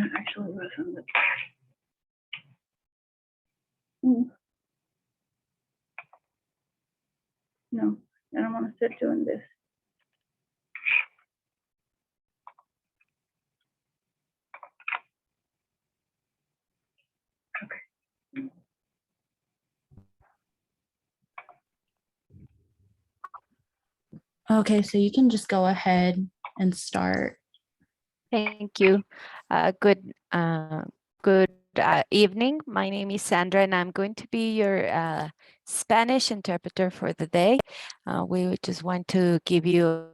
Actually, wasn't. No, I don't want to sit doing this. Okay, so you can just go ahead and start. Thank you. Good evening. My name is Sandra, and I'm going to be your Spanish interpreter for the day. We just want to give you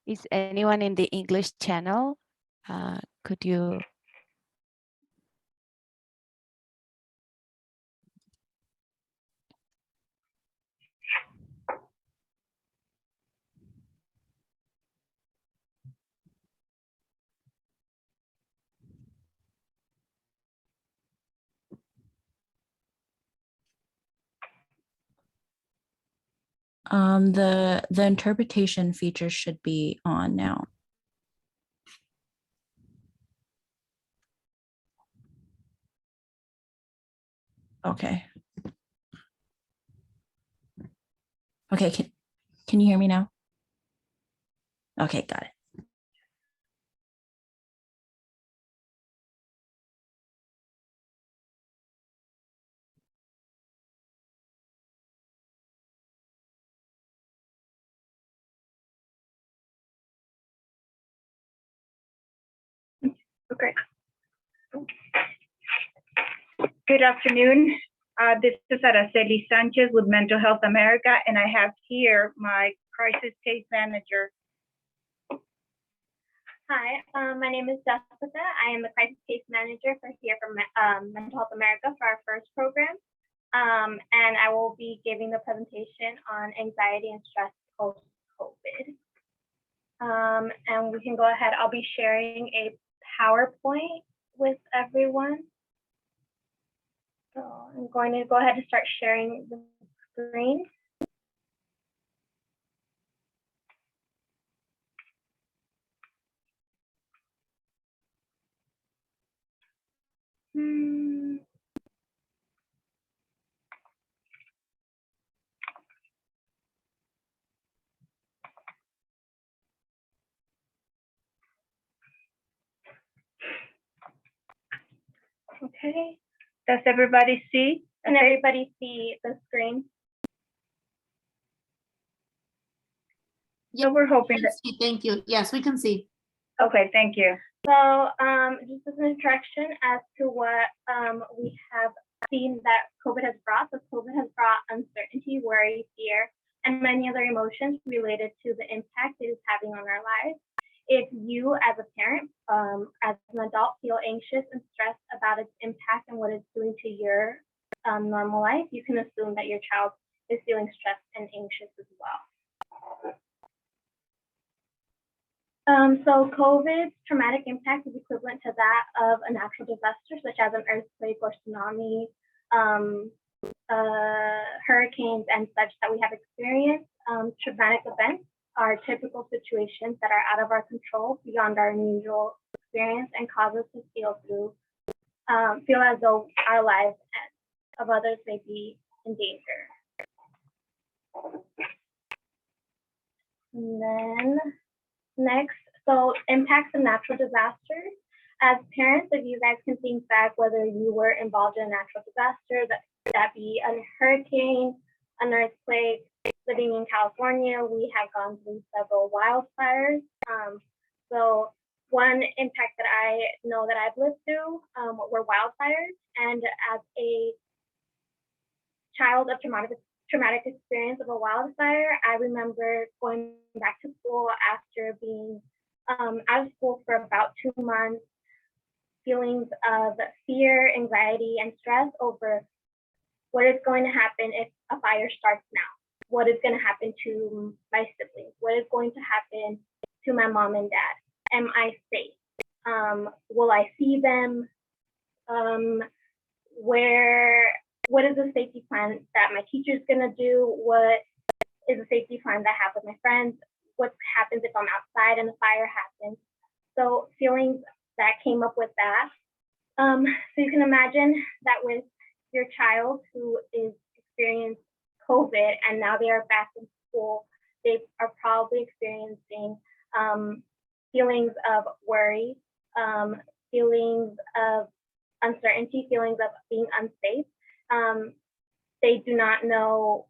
Is anyone in the English channel? Could you? The interpretation feature should be on now. Okay. Okay, can you hear me now? Okay, got it. Okay. Good afternoon. This is Araceli Sanchez with Mental Health America, and I have here my crisis case manager. Hi, my name is Jessica. I am the crisis case manager for Mental Health America for our first program. And I will be giving the presentation on anxiety and stress post-COVID. And we can go ahead. I'll be sharing a PowerPoint with everyone. So I'm going to go ahead and start sharing the screen. Okay. Does everybody see? Can everybody see the screen? So we're hoping that. Thank you. Yes, we can see. Okay, thank you. So just as an introduction as to what we have seen that COVID has brought. So COVID has brought uncertainty, worry, fear, and many other emotions related to the impact it is having on our lives. If you as a parent, as an adult, feel anxious and stressed about its impact and what it's doing to your normal life, you can assume that your child is feeling stressed and anxious as well. So COVID's traumatic impact is equivalent to that of a natural disaster, such as an earthquake or tsunami, hurricanes, and such that we have experienced. Traumatic events are typical situations that are out of our control, beyond our usual experience, and cause us to feel as though our lives of others may be in danger. And then next, so impacts of natural disasters. As parents, if you guys can think back whether you were involved in a natural disaster, that be a hurricane, an earthquake. Living in California, we have gone through several wildfires. So one impact that I know that I've lived through were wildfires. And as a child of traumatic experience of a wildfire, I remember going back to school after being out of school for about 2 months, feelings of fear, anxiety, and stress over what is going to happen if a fire starts now. What is going to happen to my siblings? What is going to happen to my mom and dad? Am I safe? Will I see them? What is the safety plan that my teacher's going to do? What is the safety plan that I have with my friends? What happens if I'm outside and the fire happens? So feelings that came up with that. So you can imagine that with your child who is experiencing COVID and now they are back in school, they are probably experiencing feelings of worry, feelings of uncertainty, feelings of being unsafe. They do not know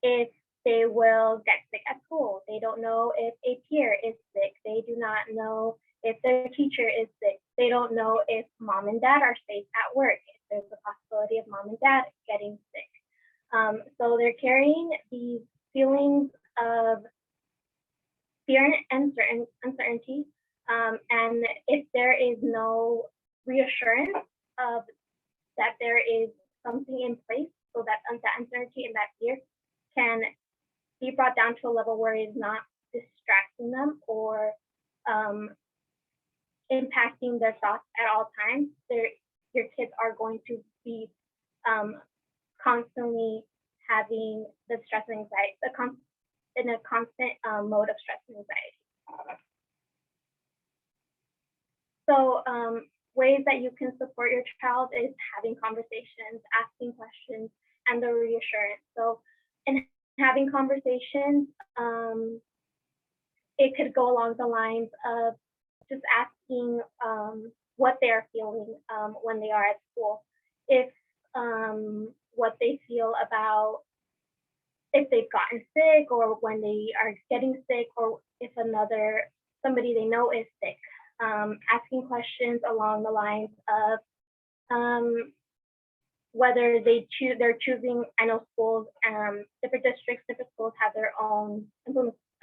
if they will get sick at school. They don't know if a peer is sick. They do not know if their teacher is sick. They don't know if mom and dad are safe at work, if there's a possibility of mom and dad getting sick. So they're carrying these feelings of fear and uncertainty. And if there is no reassurance of that there is something in place so that uncertainty and that fear can be brought down to a level where it is not distracting them or impacting their thoughts at all times, your kids are going to be constantly having the stress and anxiety, in a constant mode of stress and anxiety. So ways that you can support your child is having conversations, asking questions, and the reassurance. So in having conversations, it could go along the lines of just asking what they're feeling when they are at school, if what they feel about if they've gotten sick or when they are getting sick or if somebody they know is sick. Asking questions along the lines of whether they're choosing. I know schools, different districts, different schools have their own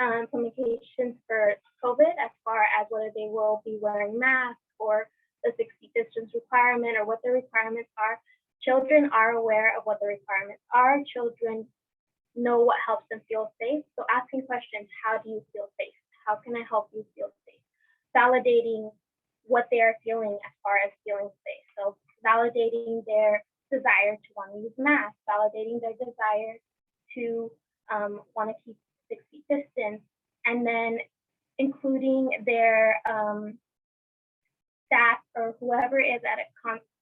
implementations for COVID as far as whether they will be wearing masks or the 6 feet distance requirement or what the requirements are. Children are aware of what the requirements are. Children know what helps them feel safe. So asking questions, how do you feel safe? How can I help you feel safe? Validating what they are feeling as far as feeling safe. So validating their desire to want to use masks, validating their desire to want to keep 6 feet distance, and then including their staff or whoever is at it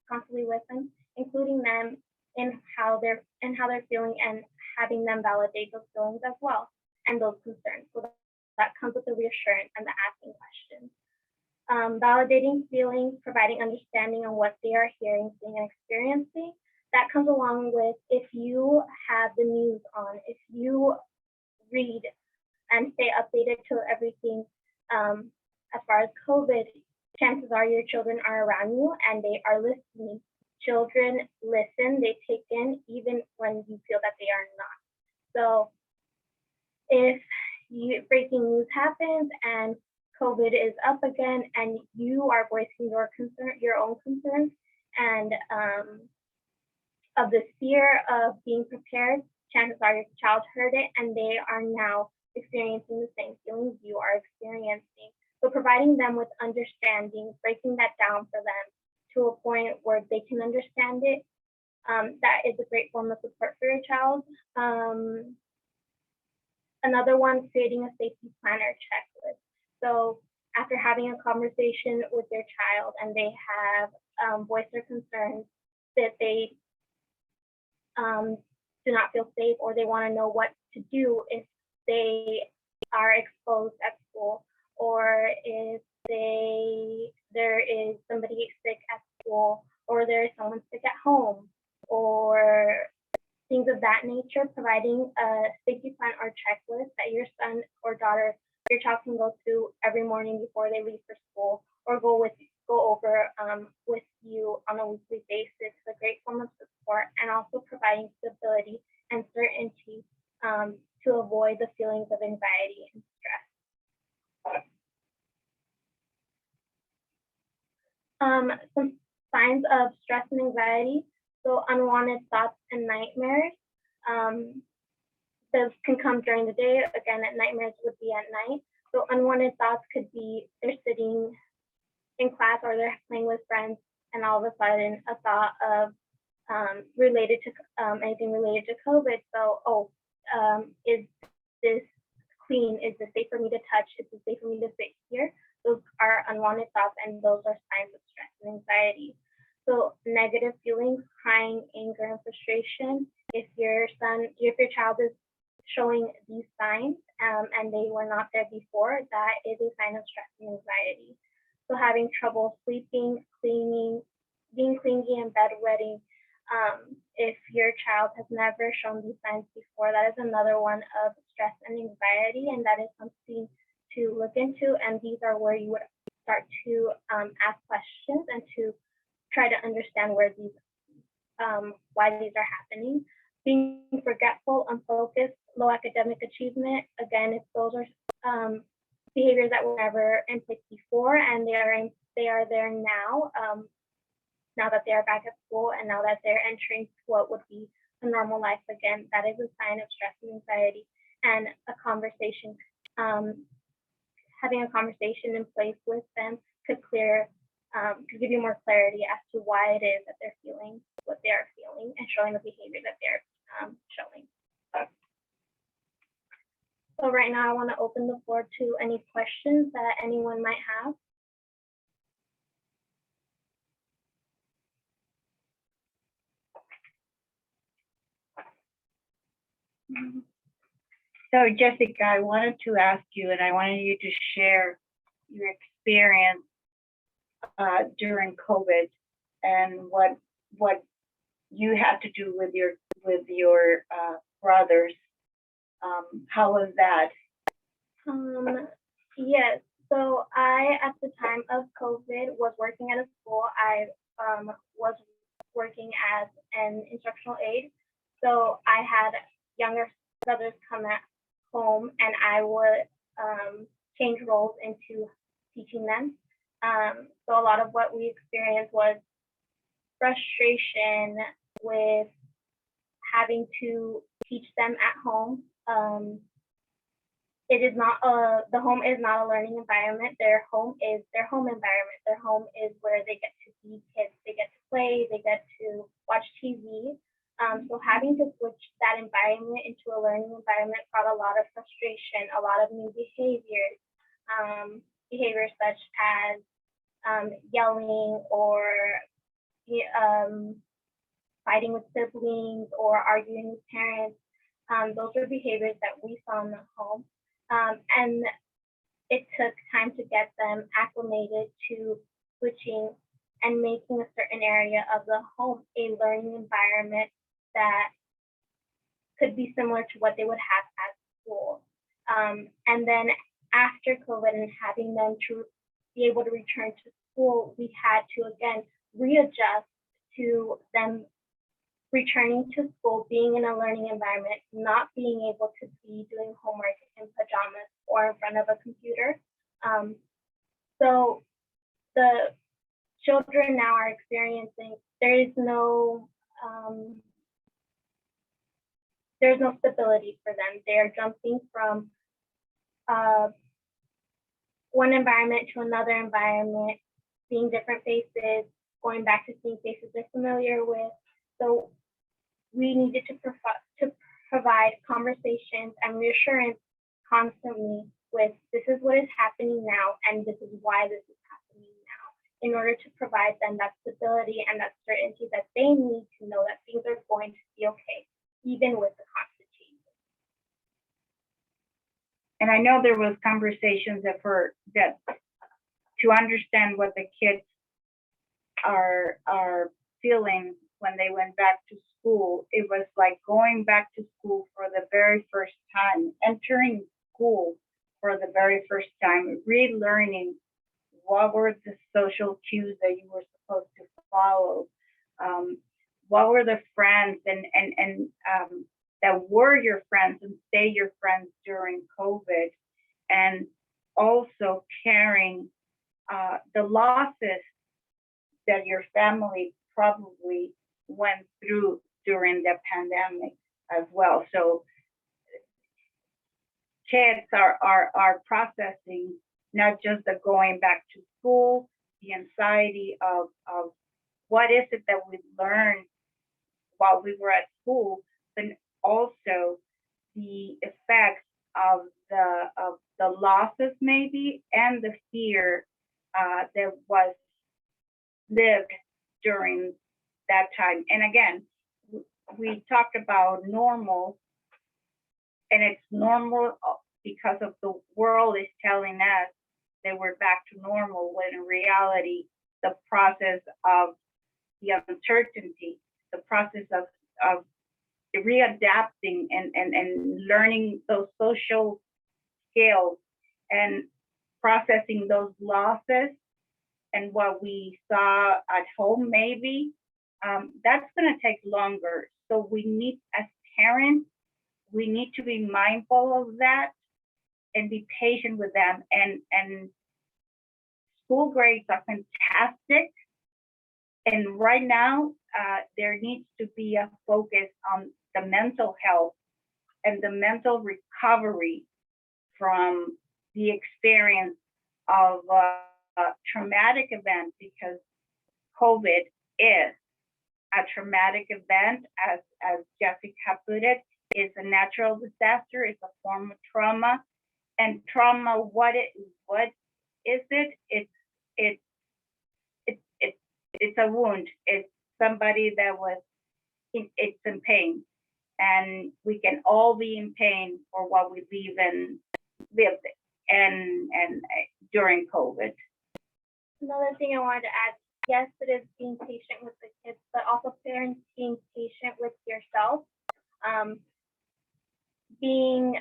constantly with them, including them in how they're feeling and having them validate those feelings as well and those concerns. So that comes with the reassurance and the asking questions. Validating feelings, providing understanding on what they are hearing, seeing, and experiencing. That comes along with if you have the news on, if you read and stay updated to everything as far as COVID, chances are your children are around you and they are listening. Children listen, they take in even when you feel that they are not. So if breaking news happens and COVID is up again and you are voicing your own concerns and of the fear of being prepared, chances are your child heard it and they are now experiencing the same feelings you are experiencing. So providing them with understanding, breaking that down for them to a point where they can understand it, that is a great form of support for your child. Another one, creating a safety plan or checklist. So after having a conversation with their child and they have voiced their concerns that they do not feel safe or they want to know what to do if they are exposed at school or if there is somebody sick at school or there is someone sick at home or things of that nature, providing a safety plan or checklist that your son or daughter, your child can go through every morning before they leave for school or go over with you on a weekly basis is a great form of support, and also providing stability and certainty to avoid the feelings of anxiety and stress. Some signs of stress and anxiety. So unwanted thoughts and nightmares. Those can come during the day. Again, nightmares would be at night. So unwanted thoughts could be they're sitting in class or they're playing with friends, and all of a sudden a thought of related to anything related to COVID. So, is this clean? Is this safe for me to touch? Is this safe for me to sit here? Those are unwanted thoughts, and those are signs of stress and anxiety. So negative feelings, crying, anger, and frustration. If your child is showing these signs and they were not there before, that is a sign of stress and anxiety. So having trouble sleeping, cleaning, being clingy and bedwetting. If your child has never shown these signs before, that is another one of stress and anxiety, and that is something to look into. And these are where you would start to ask questions and to try to understand where these, why these are happening. Being forgetful, unfocused, low academic achievement. Again, if those are behaviors that were never in place before, and they are there now. Now that they are back at school and now that they're entering what would be a normal life again, that is a sign of stress and anxiety. And a conversation, having a conversation in place with them could give you more clarity as to why it is that they're feeling what they are feeling and showing the behavior that they're showing. So right now I want to open the floor to any questions that anyone might have. So Jessica, I wanted to ask you, and I wanted you to share your experience during COVID and what you had to do with your brothers. How was that? Yes. So I, at the time of COVID, was working at a school. I was working as an instructional aide. So I had younger brothers come at home, and I would change roles into teaching them. So a lot of what we experienced was frustration with having to teach them at home. It is not the home is not a learning environment. Their home is their home environment. Their home is where they get to see kids, they get to play, they get to watch TV. So having to switch that environment into a learning environment brought a lot of frustration, a lot of new behaviors, behaviors such as yelling or fighting with siblings or arguing with parents. Those are behaviors that we saw in the home. And it took time to get them acclimated to switching and making a certain area of the home a learning environment that could be similar to what they would have at school. And then after COVID and having them to be able to return to school, we had to again readjust to them returning to school, being in a learning environment, not being able to be doing homework in pajamas or in front of a computer. So the children now are experiencing, there's no stability for them. They're jumping from one environment to another environment, seeing different faces, going back to seeing faces they're familiar with. So we needed to provide conversations and reassurance constantly with this is what is happening now and this is why this is happening now, in order to provide them that stability and that certainty that they need to know that things are going to be okay, even with the constant changes. And I know there was conversations that to understand what the kids are feeling when they went back to school. It was like going back to school for the very first time, entering school for the very first time, relearning what were the social cues that you were supposed to follow, what were the friends and that were your friends and stay your friends during COVID, and also carrying the losses that your family probably went through during the pandemic as well. So kids are processing not just the going back to school, the anxiety of what is it that we learned while we were at school, but also the effects of the losses maybe, and the fear that was lived during that time. And again, we talked about normal, and it's normal because of the world is telling us that we're back to normal, when in reality, the process of the uncertainty, the process of readapting and learning those social skills and processing those losses and what we saw at home maybe, that's going to take longer. So we need, as parents, we need to be mindful of that and be patient with them. And school grades are fantastic. And right now, there needs to be a focus on the mental health and the mental recovery from the experience of a traumatic event, because COVID is a traumatic event, as Jessica put it. It's a natural disaster. It's a form of trauma. And trauma, what is it? It's a wound. It's somebody that was it's in pain, and we can all be in pain for what we lived and during COVID. Another thing I wanted to add, yes, it is being patient with the kids, but also parents being patient with yourself. Being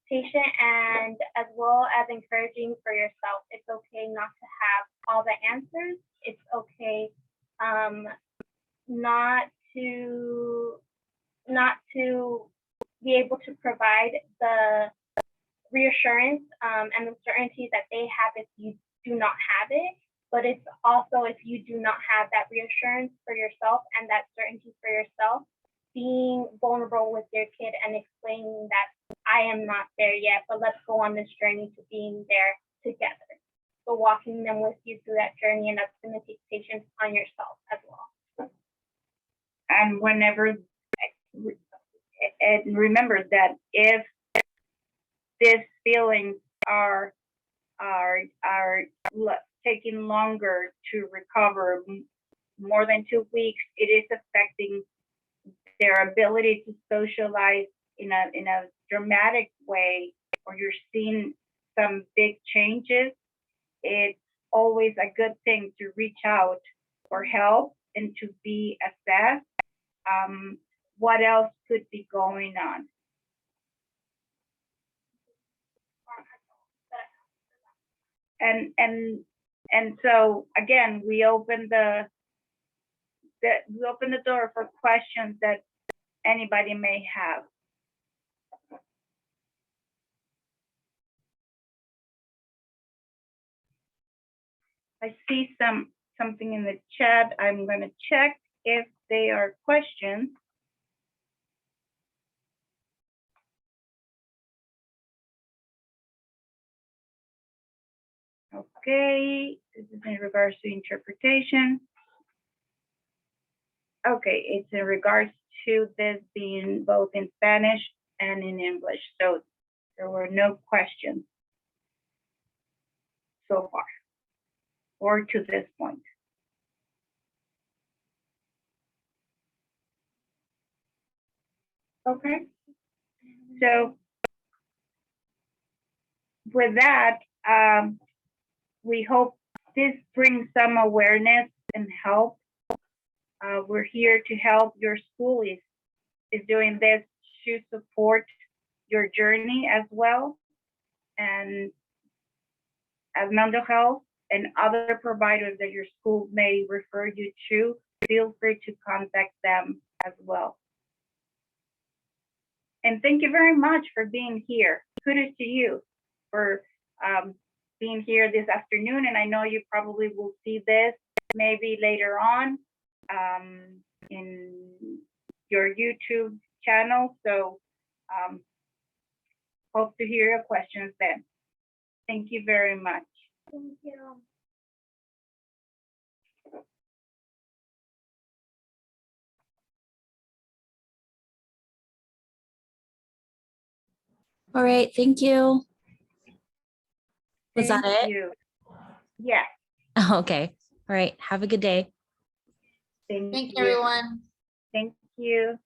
patient and as well as encouraging for yourself. It's okay not to have all the answers. It's okay not to be able to provide the reassurance and the certainty that they have if you do not have it. But it's also, if you do not have that reassurance for yourself and that certainty for yourself, being vulnerable with your kid and explaining that I am not there yet, but let's go on this journey to being there together. So walking them with you through that journey, and that's going to take patience on yourself as well. And and remember that if these feelings are taking longer to recover, more than 2 weeks, it is affecting their ability to socialize in a dramatic way, or you're seeing some big changes. It's always a good thing to reach out for help and to be assessed. What else could be going on? And so again, we open the door for questions that anybody may have. I see something in the chat. I'm going to check if they are questions. Okay, this is in regards to interpretation. Okay, it's in regards to this being both in Spanish and in English. So there were no questions so far, or to this point. Okay, so with that, we hope this brings some awareness and help. We're here to help. Your school is doing this to support your journey as well. And as mental health and other providers that your school may refer you to, feel free to contact them as well. And thank you very much for being here. Kudos to you for being here this afternoon. And I know you probably will see this maybe later on in your YouTube channel. So hope to hear your questions then. Thank you very much. Thank you. All right, thank you. Was that Thank it? you. Yes. Okay. All right. Have a good day. Thank Thank you, you. everyone. Thank you.